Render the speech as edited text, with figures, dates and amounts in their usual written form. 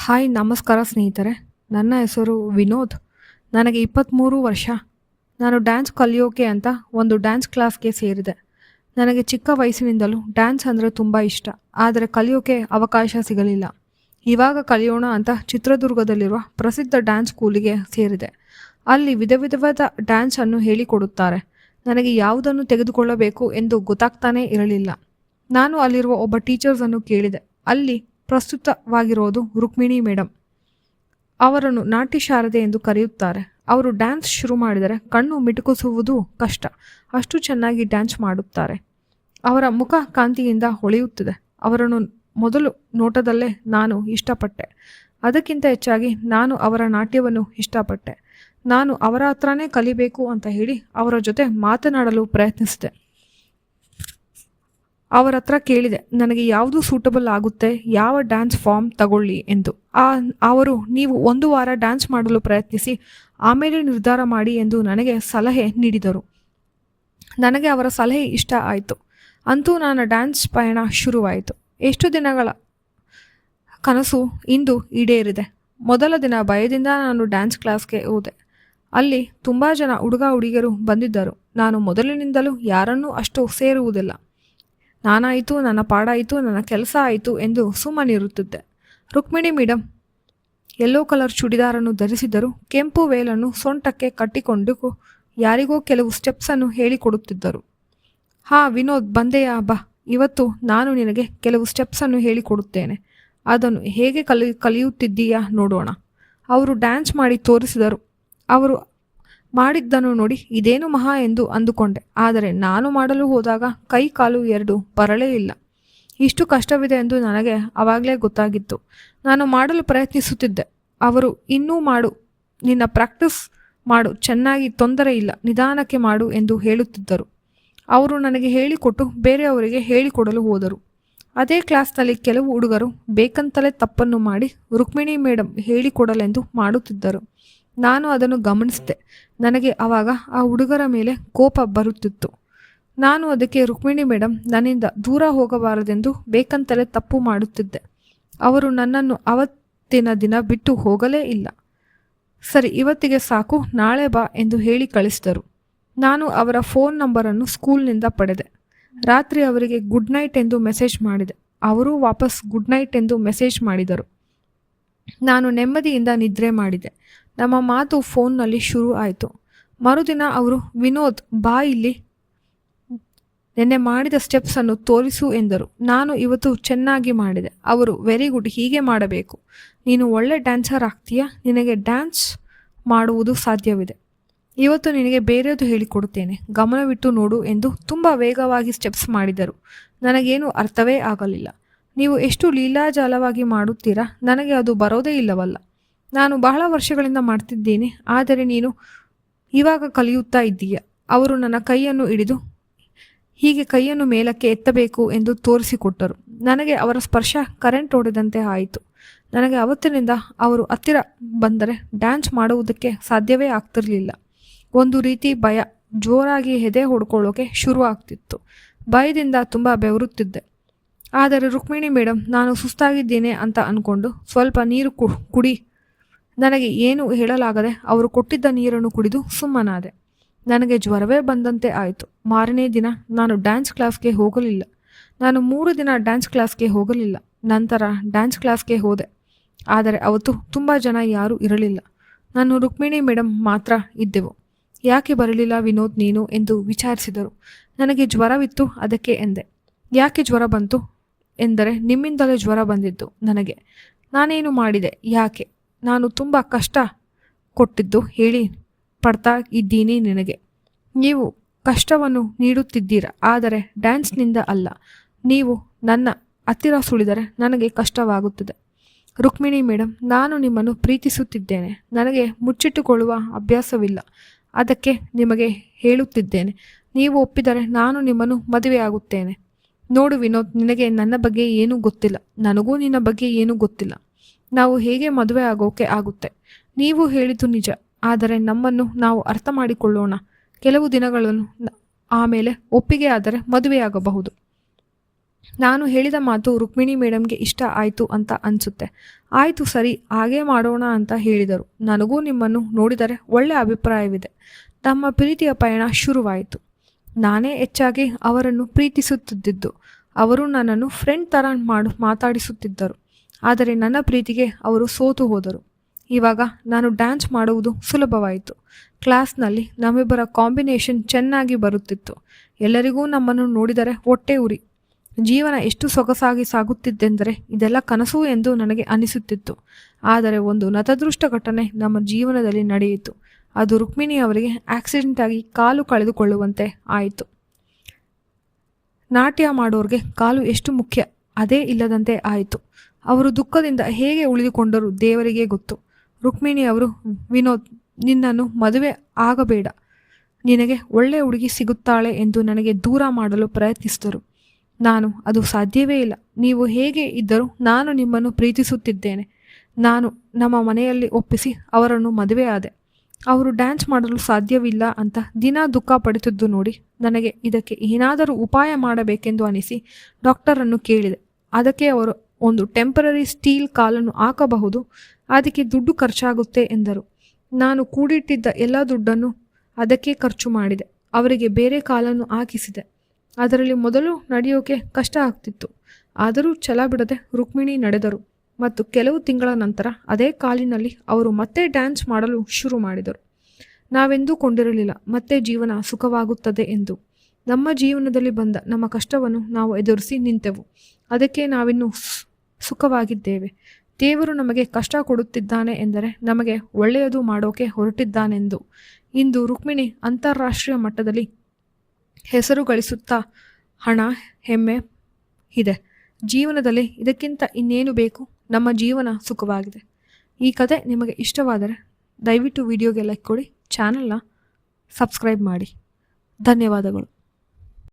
Hi ನಮಸ್ಕಾರ ಸ್ನೇಹಿತರೆ. ನನ್ನ ಹೆಸರು ವಿನೋದ್. ನನಗೆ 23 ವರ್ಷ. ನಾನು ಡ್ಯಾನ್ಸ್ ಕಲಿಯೋಕೆ ಅಂತ ಒಂದು ಡ್ಯಾನ್ಸ್ ಕ್ಲಾಸ್ಗೆ ಸೇರಿದೆ. ನನಗೆ ಚಿಕ್ಕ ವಯಸ್ಸಿನಿಂದಲೂ ಡ್ಯಾನ್ಸ್ ಅಂದರೆ ತುಂಬ ಇಷ್ಟ. ಆದರೆ ಕಲಿಯೋಕೆ ಅವಕಾಶ ಸಿಗಲಿಲ್ಲ. ಇವಾಗ ಕಲಿಯೋಣ ಅಂತ ಚಿತ್ರದುರ್ಗದಲ್ಲಿರುವ ಪ್ರಸಿದ್ಧ ಡ್ಯಾನ್ಸ್ ಸ್ಕೂಲಿಗೆ ಸೇರಿದೆ. ಅಲ್ಲಿ ವಿಧವಾದ ಡ್ಯಾನ್ಸನ್ನು ಹೇಳಿಕೊಡುತ್ತಾರೆ. ನನಗೆ ಯಾವುದನ್ನು ತೆಗೆದುಕೊಳ್ಳಬೇಕು ಎಂದು ಗೊತ್ತಾಗ್ತಾನೇ ಇರಲಿಲ್ಲ. ನಾನು ಅಲ್ಲಿರುವ ಒಬ್ಬ ಟೀಚರ್ಸನ್ನು ಕೇಳಿದೆ. ಅಲ್ಲಿ ಪ್ರಸ್ತುತವಾಗಿರೋದು ರುಕ್ಮಿಣಿ ಮೇಡಮ್. ಅವರನ್ನು ನಾಟ್ಯ ಶಾರದೆ ಎಂದು ಕರೆಯುತ್ತಾರೆ. ಅವರು ಡ್ಯಾನ್ಸ್ ಶುರು ಮಾಡಿದರೆ ಕಣ್ಣು ಮಿಟುಕಿಸುವುದು ಕಷ್ಟ, ಅಷ್ಟು ಚೆನ್ನಾಗಿ ಡ್ಯಾನ್ಸ್ ಮಾಡುತ್ತಾರೆ. ಅವರ ಮುಖ ಕಾಂತಿಯಿಂದ ಹೊಳೆಯುತ್ತದೆ. ಅವರನ್ನು ಮೊದಲು ನೋಟದಲ್ಲೇ ನಾನು ಇಷ್ಟಪಟ್ಟೆ. ಅದಕ್ಕಿಂತ ಹೆಚ್ಚಾಗಿ ನಾನು ಅವರ ನಾಟ್ಯವನ್ನು ಇಷ್ಟಪಟ್ಟೆ. ನಾನು ಅವರ ಹತ್ರನೇ ಕಲಿಬೇಕು ಅಂತ ಹೇಳಿ ಅವರ ಜೊತೆ ಮಾತನಾಡಲು ಪ್ರಯತ್ನಿಸಿದೆ. ಅವರ ಹತ್ರ ಕೇಳಿದೆ, ನನಗೆ ಯಾವುದು ಸೂಟಬಲ್ ಆಗುತ್ತೆ, ಯಾವ ಡ್ಯಾನ್ಸ್ ಫಾರ್ಮ್ ತಗೊಳ್ಳಿ ಎಂದು. ಅವರು ನೀವು 1 ವಾರ ಡ್ಯಾನ್ಸ್ ಮಾಡಲು ಪ್ರಯತ್ನಿಸಿ ಆಮೇಲೆ ನಿರ್ಧಾರ ಮಾಡಿ ಎಂದು ನನಗೆ ಸಲಹೆ ನೀಡಿದರು. ನನಗೆ ಅವರ ಸಲಹೆ ಇಷ್ಟ ಆಯಿತು. ಅಂತೂ ನನ್ನ ಡ್ಯಾನ್ಸ್ ಪಯಣ ಶುರುವಾಯಿತು. ಎಷ್ಟು ದಿನಗಳ ಕನಸು ಇಂದು ಈಡೇರಿದೆ. ಮೊದಲ ದಿನ ಭಯದಿಂದ ನಾನು ಡ್ಯಾನ್ಸ್ ಕ್ಲಾಸ್ಗೆ ಹೋದೆ. ಅಲ್ಲಿ ತುಂಬ ಜನ ಹುಡುಗ ಹುಡುಗಿಯರು ಬಂದಿದ್ದರು. ನಾನು ಮೊದಲಿನಿಂದಲೂ ಯಾರನ್ನೂ ಅಷ್ಟು ಸೇರುವುದಿಲ್ಲ. ನಾನಾಯಿತು, ನನ್ನ ಪಾಡಾಯಿತು, ನನ್ನ ಕೆಲಸ ಆಯಿತು ಎಂದು ಸುಮ್ಮನಿರುತ್ತಿದ್ದೆ. ರುಕ್ಮಿಣಿ ಮೇಡಮ್ ಯೆಲ್ಲೋ ಕಲರ್ ಚೂಡಿದಾರನ್ನು ಧರಿಸಿದರು. ಕೆಂಪು ವೇಲನ್ನು ಸೊಂಟಕ್ಕೆ ಕಟ್ಟಿಕೊಂಡು ಯಾರಿಗೋ ಕೆಲವು ಸ್ಟೆಪ್ಸನ್ನು ಹೇಳಿಕೊಡುತ್ತಿದ್ದರು. ವಿನೋದ್ ಬಂದೆಯಾ, ಬಾ, ಇವತ್ತು ನಾನು ನಿನಗೆ ಕೆಲವು ಸ್ಟೆಪ್ಸನ್ನು ಹೇಳಿಕೊಡುತ್ತೇನೆ. ಅದನ್ನು ಹೇಗೆ ಕಲಿಯುತ್ತಿದ್ದೀಯಾ ನೋಡೋಣ. ಅವರು ಡ್ಯಾನ್ಸ್ ಮಾಡಿ ತೋರಿಸಿದರು. ಅವರು ಮಾಡಿದ್ದನ್ನು ನೋಡಿ ಇದೇನು ಮಹಾ ಎಂದು ಅಂದುಕೊಂಡೆ. ಆದರೆ ನಾನು ಮಾಡಲು ಹೋದಾಗ ಕೈ ಕಾಲು ಎರಡು ಬರಲೇ ಇಲ್ಲ. ಇಷ್ಟು ಕಷ್ಟವಿದೆ ಎಂದು ನನಗೆ ಆವಾಗಲೇ ಗೊತ್ತಾಗಿತ್ತು. ನಾನು ಮಾಡಲು ಪ್ರಯತ್ನಿಸುತ್ತಿದ್ದೆ. ಅವರು ಇನ್ನೂ ಮಾಡು, ನಿನ್ನ ಪ್ರಾಕ್ಟೀಸ್ ಮಾಡು, ಚೆನ್ನಾಗಿ, ತೊಂದರೆ ಇಲ್ಲ, ನಿಧಾನಕ್ಕೆ ಮಾಡು ಎಂದು ಹೇಳುತ್ತಿದ್ದರು. ಅವರು ನನಗೆ ಹೇಳಿಕೊಟ್ಟು ಬೇರೆಯವರಿಗೆ ಹೇಳಿಕೊಡಲು ಹೋದರು. ಅದೇ ಕ್ಲಾಸ್ನಲ್ಲಿ ಕೆಲವು ಹುಡುಗರು ಬೇಕಂತಲೇ ತಪ್ಪನ್ನು ಮಾಡಿ ರುಕ್ಮಿಣಿ ಮೇಡಮ್ ಹೇಳಿಕೊಡಲೆಂದು ಮಾಡುತ್ತಿದ್ದರು. ನಾನು ಅದನ್ನು ಗಮನಿಸಿದೆ. ನನಗೆ ಆವಾಗ ಆ ಹುಡುಗರ ಮೇಲೆ ಕೋಪ ಬರುತ್ತಿತ್ತು. ನಾನು ಅದಕ್ಕೆ ರುಕ್ಮಿಣಿ ಮೇಡಮ್ ನನ್ನಿಂದ ದೂರ ಹೋಗಬಾರದೆಂದು ಬೇಕಂತಲೇ ತಪ್ಪು ಮಾಡುತ್ತಿದ್ದೆ. ಅವರು ನನ್ನನ್ನು ಅವತ್ತಿನ ದಿನ ಬಿಟ್ಟು ಹೋಗಲೇ ಇಲ್ಲ. ಸರಿ, ಇವತ್ತಿಗೆ ಸಾಕು, ನಾಳೆ ಬಾ ಎಂದು ಹೇಳಿ ಕಳಿಸಿದರು. ನಾನು ಅವರ ಫೋನ್ ನಂಬರನ್ನು ಸ್ಕೂಲ್ನಿಂದ ಪಡೆದೆ. ರಾತ್ರಿ ಅವರಿಗೆ ಗುಡ್ ನೈಟ್ ಎಂದು ಮೆಸೇಜ್ ಮಾಡಿದೆ. ಅವರೂ ವಾಪಸ್ ಗುಡ್ ನೈಟ್ ಎಂದು ಮೆಸೇಜ್ ಮಾಡಿದರು. ನಾನು ನೆಮ್ಮದಿಯಿಂದ ನಿದ್ರೆ ಮಾಡಿದೆ. ನಮ್ಮ ಮಾತು ಫೋನ್ನಲ್ಲಿ ಶುರು ಆಯಿತು. ಮರುದಿನ ಅವರು, ವಿನೋದ್ ಬಾ, ಇಲ್ಲಿ ನೆನ್ನೆ ಮಾಡಿದ ಸ್ಟೆಪ್ಸನ್ನು ತೋರಿಸು ಎಂದರು. ನಾನು ಇವತ್ತು ಚೆನ್ನಾಗಿ ಮಾಡಿದೆ. ಅವರು, ವೆರಿ ಗುಡ್, ಹೀಗೆ ಮಾಡಬೇಕು. ನೀನು ಒಳ್ಳೆ ಡ್ಯಾನ್ಸರ್ ಆಗ್ತೀಯಾ, ನಿನಗೆ ಡ್ಯಾನ್ಸ್ ಮಾಡುವುದು ಸಾಧ್ಯವಿದೆ. ಇವತ್ತು ನಿನಗೆ ಬೇರೆಯದು ಹೇಳಿಕೊಡುತ್ತೇನೆ, ಗಮನವಿಟ್ಟು ನೋಡು ಎಂದು ತುಂಬ ವೇಗವಾಗಿ ಸ್ಟೆಪ್ಸ್ ಮಾಡಿದರು. ನನಗೇನು ಅರ್ಥವೇ ಆಗಲಿಲ್ಲ. ನೀವು ಎಷ್ಟು ಲೀಲಾಜಾಲವಾಗಿ ಮಾಡುತ್ತೀರಾ, ನನಗೆ ಅದು ಬರೋದೇ ಇಲ್ಲವಲ್ಲ. ನಾನು ಬಹಳ ವರ್ಷಗಳಿಂದ ಮಾಡ್ತಿದ್ದೀನಿ, ಆದರೆ ನೀನು ಇವಾಗ ಕಲಿಯುತ್ತಾ ಇದ್ದೀಯ. ಅವರು ನನ್ನ ಕೈಯನ್ನು ಹಿಡಿದು ಹೀಗೆ ಕೈಯನ್ನು ಮೇಲಕ್ಕೆ ಎತ್ತಬೇಕು ಎಂದು ತೋರಿಸಿಕೊಟ್ಟರು. ನನಗೆ ಅವರ ಸ್ಪರ್ಶ ಕರೆಂಟ್ ಹೊಡೆದಂತೆ ಆಯಿತು. ನನಗೆ ಅವತ್ತಿನಿಂದ ಅವರು ಹತ್ತಿರ ಬಂದರೆ ಡ್ಯಾನ್ಸ್ ಮಾಡುವುದಕ್ಕೆ ಸಾಧ್ಯವೇ ಆಗ್ತಿರಲಿಲ್ಲ. ಒಂದು ರೀತಿ ಭಯ, ಜೋರಾಗಿ ಎದೆ ಹೊಡ್ಕೊಳ್ಳೋಕೆ ಶುರು ಆಗ್ತಿತ್ತು. ಭಯದಿಂದ ತುಂಬ ಬೆವರುತ್ತಿದ್ದೆ. ಆದರೆ ರುಕ್ಮಿಣಿ ಮೇಡಮ್ ನಾನು ಸುಸ್ತಾಗಿದ್ದೇನೆ ಅಂತ ಅಂದ್ಕೊಂಡು ಸ್ವಲ್ಪ ನೀರು ಕುಡಿ. ನನಗೆ ಏನು ಹೇಳಲಾಗದೆ ಅವರು ಕೊಟ್ಟಿದ್ದ ನೀರನ್ನು ಕುಡಿದು ಸುಮ್ಮನಾದೆ. ನನಗೆ ಜ್ವರವೇ ಬಂದಂತೆ ಆಯಿತು. ಮಾರನೇ ದಿನ ನಾನು ಡ್ಯಾನ್ಸ್ ಕ್ಲಾಸ್ಗೆ ಹೋಗಲಿಲ್ಲ. ನಾನು 3 ದಿನ ಡ್ಯಾನ್ಸ್ ಕ್ಲಾಸ್ಗೆ ಹೋಗಲಿಲ್ಲ. ನಂತರ ಡ್ಯಾನ್ಸ್ ಕ್ಲಾಸ್ಗೆ ಹೋದೆ. ಆದರೆ ಅವತ್ತು ತುಂಬ ಜನ ಯಾರೂ ಇರಲಿಲ್ಲ. ನಾನು ರುಕ್ಮಿಣಿ ಮೇಡಮ್ ಮಾತ್ರ ಇದ್ದೆವು. ಯಾಕೆ ಬರಲಿಲ್ಲ ವಿನೋದ್ ನೀನು ಎಂದು ವಿಚಾರಿಸಿದರು. ನನಗೆ ಜ್ವರವಿತ್ತು, ಅದಕ್ಕೆ ಎಂದೆ. ಯಾಕೆ ಜ್ವರ ಬಂತು ಎಂದರೆ, ನಿಮ್ಮಿಂದಲೇ ಜ್ವರ ಬಂದಿದ್ದು ನನಗೆ. ನಾನೇನು ಮಾಡಿದೆ, ಯಾಕೆ ನಾನು ತುಂಬ ಕಷ್ಟ ಕೊಟ್ಟಿದ್ದು ಹೇಳಿ ಪಡ್ತಾ ಇದ್ದೀನಿ ನಿನಗೆ. ನೀವು ಕಷ್ಟವನ್ನು ನೀಡುತ್ತಿದ್ದೀರ, ಆದರೆ ಡ್ಯಾನ್ಸ್ನಿಂದ ಅಲ್ಲ. ನೀವು ನನ್ನ ಹತ್ತಿರ ಸುಳಿದರೆ ನನಗೆ ಕಷ್ಟವಾಗುತ್ತದೆ. ರುಕ್ಮಿಣಿ ಮೇಡಮ್, ನಾನು ನಿಮ್ಮನ್ನು ಪ್ರೀತಿಸುತ್ತಿದ್ದೇನೆ. ನನಗೆ ಮುಚ್ಚಿಟ್ಟುಕೊಳ್ಳುವ ಅಭ್ಯಾಸವಿಲ್ಲ. ಅದಕ್ಕೆ ನಿಮಗೆ ಹೇಳುತ್ತಿದ್ದೇನೆ. ನೀವು ಒಪ್ಪಿದರೆ ನಾನು ನಿಮ್ಮನ್ನು ಮದುವೆಯಾಗುತ್ತೇನೆ. ನೋಡು ವಿನೋದ್, ನಿನಗೆ ನನ್ನ ಬಗ್ಗೆ ಏನೂ ಗೊತ್ತಿಲ್ಲ, ನನಗೂ ನಿನ್ನ ಬಗ್ಗೆ ಏನೂ ಗೊತ್ತಿಲ್ಲ. ನಾವು ಹೇಗೆ ಮದುವೆ ಆಗೋಕೆ ಆಗುತ್ತೆ? ನೀವು ಹೇಳಿದ್ದು ನಿಜ, ಆದರೆ ನಮ್ಮನ್ನು ನಾವು ಅರ್ಥ ಮಾಡಿಕೊಳ್ಳೋಣ. ಕೆಲವು ದಿನಗಳನ್ನು ಆಮೇಲೆ ಒಪ್ಪಿಗೆ ಆದರೆ ಮದುವೆಯಾಗಬಹುದು. ನಾನು ಹೇಳಿದ ಮಾತು ರುಕ್ಮಿಣಿ ಮೇಡಮ್ಗೆ ಇಷ್ಟ ಆಯಿತು ಅಂತ ಅನಿಸುತ್ತೆ. ಆಯಿತು ಸರಿ, ಹಾಗೇ ಮಾಡೋಣ ಅಂತ ಹೇಳಿದರು. ನನಗೂ ನಿಮ್ಮನ್ನು ನೋಡಿದರೆ ಒಳ್ಳೆ ಅಭಿಪ್ರಾಯವಿದೆ. ನಮ್ಮ ಪ್ರೀತಿಯ ಪಯಣ ಶುರುವಾಯಿತು. ನಾನೇ ಹೆಚ್ಚಾಗಿ ಅವರನ್ನು ಪ್ರೀತಿಸುತ್ತಿದ್ದು. ಅವರು ನನ್ನನ್ನು ಫ್ರೆಂಡ್ ಥರ ಮಾತಾಡಿಸುತ್ತಿದ್ದರು. ಆದರೆ ನನ್ನ ಪ್ರೀತಿಗೆ ಅವರು ಸೋತು ಹೋದರು. ಇವಾಗ ನಾನು ಡ್ಯಾನ್ಸ್ ಮಾಡುವುದು ಸುಲಭವಾಯಿತು. ಕ್ಲಾಸ್ನಲ್ಲಿ ನಮ್ಮಿಬ್ಬರ ಕಾಂಬಿನೇಷನ್ ಚೆನ್ನಾಗಿ ಬರುತ್ತಿತ್ತು. ಎಲ್ಲರಿಗೂ ನಮ್ಮನ್ನು ನೋಡಿದರೆ ಹೊಟ್ಟೆ ಉರಿ. ಜೀವನ ಎಷ್ಟು ಸೊಗಸಾಗಿ ಸಾಗುತ್ತಿದ್ದೆಂದರೆ ಇದೆಲ್ಲ ಕನಸು ಎಂದು ನನಗೆ ಅನಿಸುತ್ತಿತ್ತು. ಆದರೆ ಒಂದು ನತದೃಷ್ಟ ಘಟನೆ ನಮ್ಮ ಜೀವನದಲ್ಲಿ ನಡೆಯಿತು. ಅದು ರುಕ್ಮಿಣಿ ಅವರಿಗೆ ಆಕ್ಸಿಡೆಂಟ್ ಆಗಿ ಕಾಲು ಕಳೆದುಕೊಳ್ಳುವಂತೆ ಆಯಿತು. ನಾಟ್ಯ ಮಾಡೋರಿಗೆ ಕಾಲು ಎಷ್ಟು ಮುಖ್ಯ ಅದೇ ಇಲ್ಲದಂತೆ ಆಯಿತು. ಅವರು ದುಃಖದಿಂದ ಹೇಗೆ ಉಳಿದುಕೊಂಡರು ದೇವರಿಗೆ ಗೊತ್ತು. ರುಕ್ಮಿಣಿ ಅವರು, ವಿನೋದ್, ನಿನ್ನನ್ನು ಮದುವೆ ಆಗಬೇಡ, ನಿನಗೆ ಒಳ್ಳೆ ಹುಡುಗಿ ಸಿಗುತ್ತಾಳೆ ಎಂದು ನನಗೆ ದೂರ ಮಾಡಲು ಪ್ರಯತ್ನಿಸಿದರು. ನಾನು ಅದು ಸಾಧ್ಯವೇ ಇಲ್ಲ. ನೀವು ಹೇಗೆ ಇದ್ದರೂ ನಾನು ನಿಮ್ಮನ್ನು ಪ್ರೀತಿಸುತ್ತಿದ್ದೇನೆ. ನಾನು ನಮ್ಮ ಮನೆಯಲ್ಲಿ ಒಪ್ಪಿಸಿ ಅವರನ್ನು ಮದುವೆ ಆದೆ. ಅವರು ಡ್ಯಾನ್ಸ್ ಮಾಡಲು ಸಾಧ್ಯವಿಲ್ಲ ಅಂತ ದಿನ ದುಃಖ ಪಡುತ್ತಿದ್ದು ನೋಡಿ ನನಗೆ ಇದಕ್ಕೆ ಏನಾದರೂ ಉಪಾಯ ಮಾಡಬೇಕೆಂದು ಅನಿಸಿ ಡಾಕ್ಟರನ್ನು ಕೇಳಿದೆ. ಅದಕ್ಕೆ ಅವರು ಒಂದು ಟೆಂಪರರಿ ಸ್ಟೀಲ್ ಕಾಲನ್ನು ಹಾಕಬಹುದು, ಅದಕ್ಕೆ ದುಡ್ಡು ಖರ್ಚಾಗುತ್ತೆ ಎಂದರು. ನಾನು ಕೂಡಿಟ್ಟಿದ್ದ ಎಲ್ಲ ದುಡ್ಡನ್ನು ಅದಕ್ಕೆ ಖರ್ಚು ಮಾಡಿದೆ. ಅವರಿಗೆ ಬೇರೆ ಕಾಲನ್ನು ಹಾಕಿಸಿದೆ. ಅದರಲ್ಲಿ ಮೊದಲು ನಡೆಯೋಕೆ ಕಷ್ಟ ಆಗ್ತಿತ್ತು. ಆದರೂ ಛಲ ಬಿಡದೆ ರುಕ್ಮಿಣಿ ನಡೆದರು ಮತ್ತು ಕೆಲವು ತಿಂಗಳ ನಂತರ ಅದೇ ಕಾಲಿನಲ್ಲಿ ಅವರು ಮತ್ತೆ ಡ್ಯಾನ್ಸ್ ಮಾಡಲು ಶುರು ಮಾಡಿದರು. ನಾವೆಂದೂ ಕೊಂಡಿರಲಿಲ್ಲ ಮತ್ತೆ ಜೀವನ ಸುಖವಾಗುತ್ತದೆ ಎಂದು. ನಮ್ಮ ಜೀವನದಲ್ಲಿ ಬಂದ ನಮ್ಮ ಕಷ್ಟವನ್ನು ನಾವು ಎದುರಿಸಿ ನಿಂತೆವು. ಅದಕ್ಕೆ ನಾವಿನ್ನೂ ಸುಖವಾಗಿದ್ದೇವೆ. ದೇವರು ನಮಗೆ ಕಷ್ಟ ಕೊಡುತ್ತಿದ್ದಾನೆ ಎಂದರೆ ನಮಗೆ ಒಳ್ಳೆಯದು ಮಾಡೋಕೆ ಹೊರಟಿದ್ದಾನೆಂದು. ಇಂದು ರುಕ್ಮಿಣಿ ಅಂತಾರಾಷ್ಟ್ರೀಯ ಮಟ್ಟದಲ್ಲಿ ಹೆಸರು ಗಳಿಸುತ್ತಾ ಹಣ, ಹೆಮ್ಮೆ ಇದೆ. ಜೀವನದಲ್ಲಿ ಇದಕ್ಕಿಂತ ಇನ್ನೇನು ಬೇಕು? ನಮ್ಮ ಜೀವನ ಸುಖವಾಗಿದೆ. ಈ ಕತೆ ನಿಮಗೆ ಇಷ್ಟವಾದರೆ ದಯವಿಟ್ಟು ವಿಡಿಯೋಗೆ ಲೈಕ್ ಕೊಡಿ, ಚಾನಲ್ನ ಸಬ್ಸ್ಕ್ರೈಬ್ ಮಾಡಿ. ಧನ್ಯವಾದಗಳು.